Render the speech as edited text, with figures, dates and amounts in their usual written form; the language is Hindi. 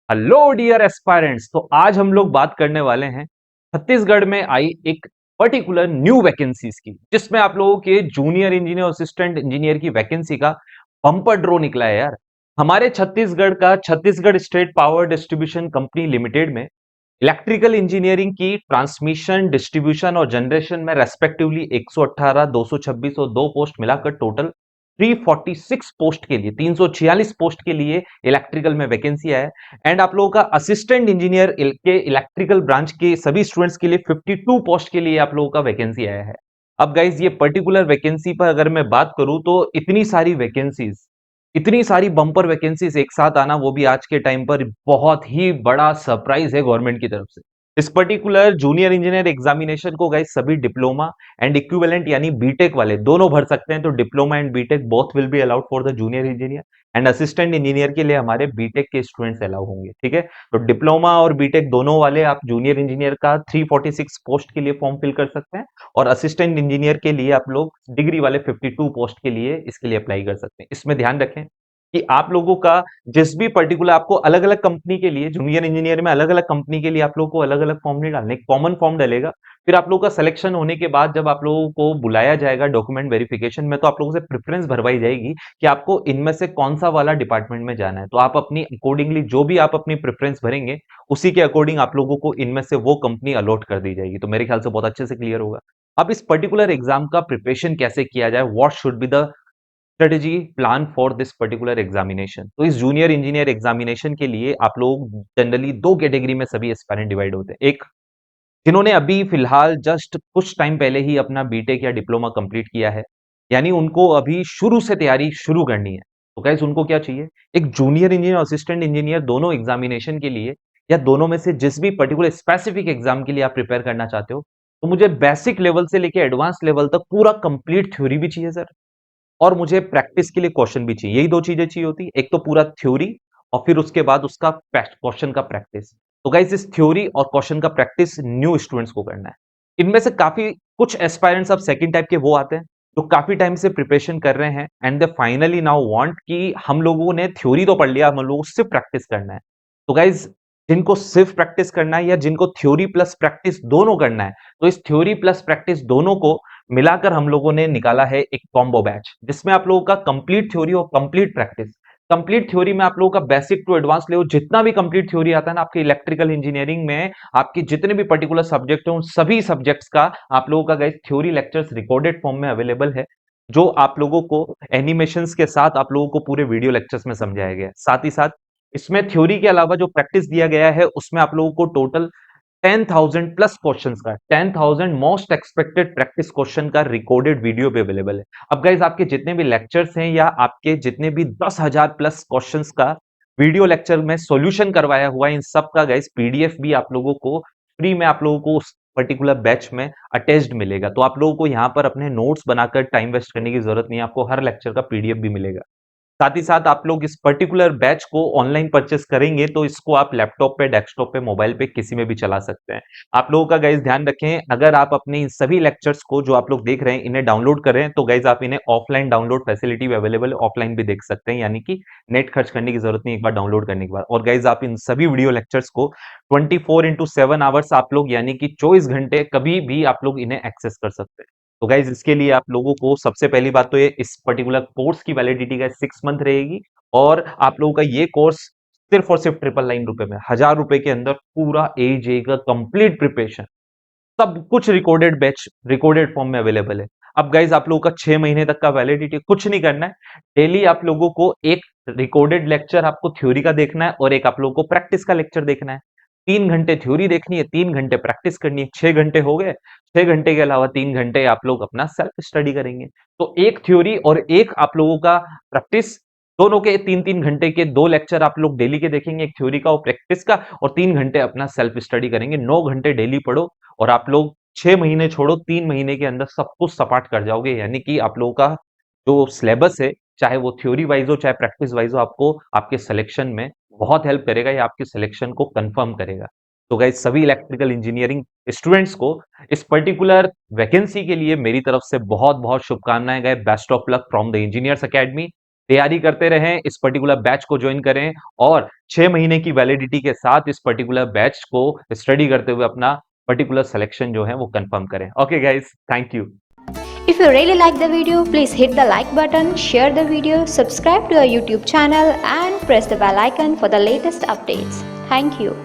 Hello dear aspirants. तो आज हम लोग बात करने वाले हैं छत्तीसगढ़ में आई एक पर्टिकुलर न्यू वैकेंसीज की, जिसमें आप लोगों के जूनियर इंजीनियर असिस्टेंट इंजीनियर की वैकेंसी का बम्पर ड्रॉ निकला है यार। हमारे छत्तीसगढ़ का Chhattisgarh state power distribution company limited में इलेक्ट्रिकल इंजीनियरिंग की ट्रांसमिशन डिस्ट्रीब्यूशन और जनरेशन में रेस्पेक्टिवली 118, 226 और 2 पोस्ट मिलाकर टोटल 346 पोस्ट के लिए 346 पोस्ट के लिए इलेक्ट्रिकल में वैकेंसी है। एंड आप लोगों का असिस्टेंट इंजीनियर के इलेक्ट्रिकल ब्रांच के सभी स्टूडेंट्स के लिए 52 पोस्ट के लिए आप लोगों का वैकेंसी आया है। अब गाइज ये पर्टिकुलर वैकेंसी पर अगर मैं बात करूं तो इतनी सारी बम्पर वैकेंसीज एक साथ आना, वो भी आज के टाइम पर बहुत ही बड़ा सरप्राइज है गवर्नमेंट की तरफ से। इस पर्टिकुलर जूनियर इंजीनियर एग्जामिनेशन को गाइस सभी डिप्लोमा एंड इक्विवेलेंट यानी बीटेक वाले दोनों भर सकते हैं। तो diploma and BTech both will be allowed for the junior engineer and assistant engineer के लिए हमारे बीटेक के स्टूडेंट्स अलाउ होंगे। ठीक है, तो डिप्लोमा और बीटेक दोनों वाले आप जूनियर इंजीनियर का 346 पोस्ट के लिए फॉर्म फिल कर सकते हैं और असिस्टेंट इंजीनियर के लिए आप लोग डिग्री वाले 52 पोस्ट के लिए इसके लिए अप्लाई कर सकते हैं। इसमें ध्यान रखें कि आप लोगों का जिस भी पर्टिकुलर आपको अलग अलग कंपनी के लिए जूनियर इंजीनियर में अलग अलग कंपनी के लिए आप लोगों को अलग अलग फॉर्म नहीं डालने, कॉमन फॉर्म डलेगा। फिर आप लोगों का सिलेक्शन होने के बाद जब आप लोगों को बुलाया जाएगा डॉक्यूमेंट वेरिफिकेशन में, तो आप लोगों से प्रेफरेंस भरवाई जाएगी कि आपको इनमें से कौन सा वाला डिपार्टमेंट में जाना है। तो आप अपनी अकॉर्डिंगली जो भी आप अपनी प्रेफरेंस भरेंगे उसी के अकॉर्डिंग आप लोगों को इनमें से वो कंपनी अलॉट कर दी जाएगी। तो मेरे ख्याल से बहुत अच्छे से क्लियर होगा। अब इस पर्टिकुलर एग्जाम का प्रिपरेशन कैसे किया जाए, what should be the strategy plan for this particular examination. तो इस जूनियर इंजीनियर एग्जामिनेशन के लिए आप लोग जनरली दो कैटेगरी में सभी एस्पायरेंट डिवाइड होते हैं। एक, जिन्होंने अभी फिलहाल जस्ट कुछ टाइम पहले ही अपना बीटेक या डिप्लोमा कंप्लीट किया है, यानी उनको अभी शुरू से तैयारी शुरू करनी है। तो गाइस उनको क्या चाहिए, एक जूनियर इंजीनियर असिस्टेंट इंजीनियर दोनों एग्जामिनेशन के लिए या दोनों में से जिस भी पर्टिकुलर स्पेसिफिक एग्जाम के लिए आप प्रिपेयर करना चाहते हो, तो मुझे बेसिक लेवल से लेके एडवांस लेवल तक पूरा कंप्लीट थ्योरी भी चाहिए सर, और मुझे प्रैक्टिस के लिए क्वेश्चन भी चाहिए। यही दो चीजें चाहिए होती है, एक तो पूरा थ्योरी और फिर उसके बाद उसका क्वेश्चन का प्रैक्टिस। तो गाइस इस थ्योरी और क्वेश्चन का प्रैक्टिस न्यू स्टूडेंट्स को करना है। इनमें से काफी कुछ एस्पायरेंट्स अब सेकंड टाइप के वो आते हैं जो काफी टाइम से प्रिपरेशन कर रहे हैं and they finally now want कि हम लोगों ने थ्योरी तो पढ़ लिया, हम लोगों को सिर्फ प्रैक्टिस करना है। तो गाइज जिनको सिर्फ प्रैक्टिस करना है या जिनको थ्योरी प्लस प्रैक्टिस दोनों करना है, तो इस थ्योरी प्लस प्रैक्टिस दोनों को मिलाकर हम लोगों ने निकाला है एक कॉम्बो बैच, जिसमें आप लोगों का कंप्लीट थ्योरी और कंप्लीट प्रैक्टिस। कंप्लीट थ्योरी में आप लोगों का बेसिक टू एडवांस लेवल जितना भी कंप्लीट थ्योरी आता है ना आपके इलेक्ट्रिकल इंजीनियरिंग में, आपके जितने भी पर्टिकुलर सब्जेक्ट हैं उन सभी सब्जेक्ट्स का आप लोगों का guys theory lectures recorded form में अवेलेबल है, जो आप लोगों को एनिमेशंस के साथ आप लोगों को पूरे वीडियो लेक्चर्स में समझाया गया है। साथ ही साथ इसमें थ्योरी के अलावा जो प्रैक्टिस दिया गया है उसमें आप लोगों को टोटल 10,000 प्लस क्वेश्चंस का 10,000 मोस्ट एक्सपेक्टेड प्रैक्टिस क्वेश्चन का रिकॉर्डेड वीडियो पे अवेलेबल है। अब गाइज आपके जितने भी लेक्चर्स हैं या आपके जितने भी 10,000 प्लस क्वेश्चंस का वीडियो लेक्चर में सॉल्यूशन करवाया हुआ है, इन सब का गाइज पीडीएफ भी आप लोगों को फ्री में आप लोगों को उस पर्टिकुलर बैच में अटैच्ड मिलेगा। तो आप लोगों को यहाँ पर अपने नोट्स बनाकर टाइम वेस्ट करने की जरूरत नहीं है, आपको हर लेक्चर का पीडीएफ भी मिलेगा। साथ ही साथ आप लोग इस पर्टिकुलर बैच को ऑनलाइन परचेस करेंगे तो इसको आप लैपटॉप पे, डेस्कटॉप पे, मोबाइल पे किसी में भी चला सकते हैं। आप लोगों का गाइज ध्यान रखें, अगर आप अपने इन सभी लेक्चर्स को जो आप लोग देख रहे हैं इन्हें डाउनलोड करें तो गाइज आप इन्हें ऑफलाइन डाउनलोड फैसिलिटी भी अवेलेबल है, ऑफलाइन भी देख सकते हैं, यानी कि नेट खर्च करने की जरूरत नहीं एक बार डाउनलोड करने के बाद। और गाइज आप इन सभी वीडियो लेक्चर्स को 24/7 आवर्स आप लोग यानी कि 24 घंटे कभी भी आप लोग इन्हें एक्सेस कर सकते हैं। तो गाइज इसके लिए आप लोगों को सबसे पहली बात तो ये इस पर्टिकुलर कोर्स की वैलिडिटी का 6 मंथ रहेगी और आप लोगों का ये कोर्स सिर्फ और सिर्फ 999 में, 1000 रुपए के अंदर पूरा ए जे का कंप्लीट प्रिपरेशन, सब कुछ रिकॉर्डेड बैच रिकॉर्डेड फॉर्म में अवेलेबल है। अब गाइज आप लोगों का 6 महीने तक का वैलिडिटी, कुछ नहीं करना है, डेली आप लोगों को एक रिकॉर्डेड लेक्चर आपको थ्योरी का देखना है और एक आप लोगों को प्रैक्टिस का लेक्चर देखना है। 3 घंटे थ्योरी देखनी है, 3 घंटे प्रैक्टिस करनी है, 6 घंटे हो गए। 6 घंटे के अलावा 3 घंटे आप लोग अपना सेल्फ स्टडी करेंगे। तो एक थ्योरी और एक आप लोगों का प्रैक्टिस, दोनों के 3-3 घंटे के 2 लेक्चर आप लोग डेली के देखेंगे, एक थ्योरी का और प्रैक्टिस का, और 3 घंटे अपना सेल्फ स्टडी करेंगे। 9 घंटे डेली पढ़ो और आप लोग 6 महीने छोड़ो, 3 महीने के अंदर सब कुछ सपाट कर जाओगे, यानी कि आप लोगों का जो सिलेबस है, चाहे वो थ्योरी वाइज हो चाहे प्रैक्टिस वाइज हो, आपको आपके सिलेक्शन में बहुत हेल्प करेगा या आपके सिलेक्शन को कंफर्म करेगा। तो गाइस सभी इलेक्ट्रिकल इंजीनियरिंग स्टूडेंट्स को इस पर्टिकुलर वैकेंसी के लिए मेरी तरफ से बहुत बहुत शुभकामनाएं। गए best of luck from the engineers academy. तैयारी करते रहें, इस पर्टिकुलर बैच को ज्वाइन करें और 6 महीने की वैलिडिटी के साथ इस पर्टिकुलर बैच को स्टडी करते हुए अपना पर्टिकुलर सिलेक्शन जो है वो कंफर्म करें। Okay guys, thank you. If you really like the video, please hit the like button, share the video, subscribe to our YouTube channel and press the bell icon for the latest updates. Thank you.